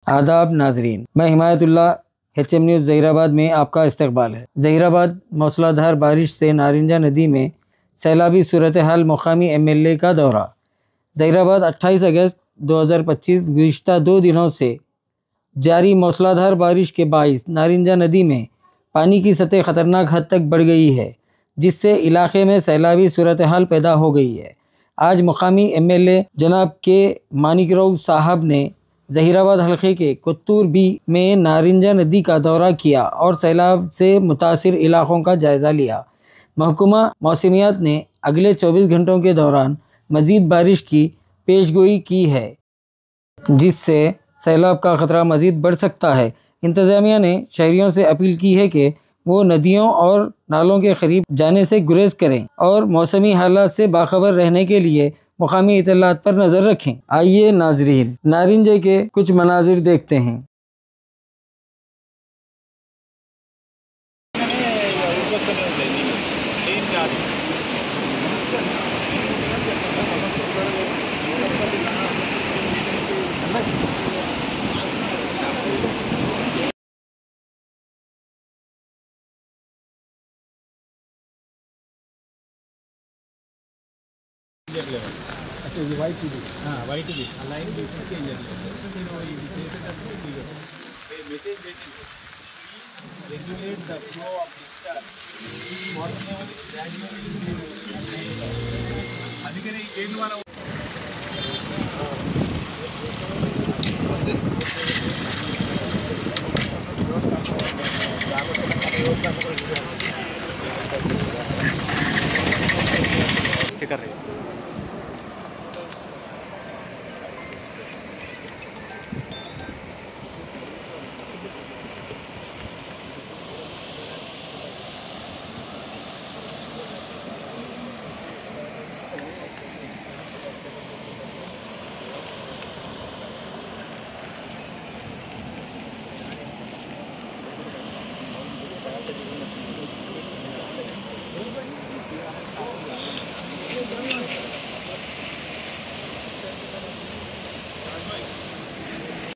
आदाब नाजरीन, मैं हिमायतुल्लाह HM न्यूज़ ज़हीराबाद में आपका इस्तकबाल है। ज़हीराबाद मौसलाधार बारिश से नारंजा नदी में सैलाबी सूरत हाल, मुकामी MLA का दौरा। ज़हीराबाद 28 अगस्त 2025 गुज़िश्ता 2 दिनों से जारी मौसलाधार बारिश के बाइस नारंजा नदी में पानी की सतह ख़तरनाक हद तक बढ़ गई है, जिससे इलाके में सैलाबी सूरत हाल पैदा हो गई है। आज मुकामी MLA जनाब के मानिकराव साहब ने ज़हीराबाद हल्के के कुत्तूर बी में नारंजा नदी का दौरा किया और सैलाब से मुतासिर इलाकों का जायज़ा लिया। महकमा मौसमियात ने अगले 24 घंटों के दौरान मज़ीद बारिश की पेशगोई की है, जिससे सैलाब का ख़तरा मज़ीद बढ़ सकता है। इंतज़ामिया ने शहरियों से अपील की है कि वो नदियों और नालों के करीब जाने से गुरेज करें और मौसमी हालात से बाखबर रहने के लिए मुकामी इत्तलात पर नज़र रखें। आइए नाजरीन, नारंजे के कुछ मनाजिर देखते हैं। अच्छा, ये वाइट टीवी, हाँ वाइट टीवी लाइन తీసుకొచ్చి ఏం చేయాలి మీరు ఇది చేసేటప్పుడు మీరు మెసేజ్ పెట్టండి, regulate the flow of discharge water level gradually అందుకని ఏంటి మనం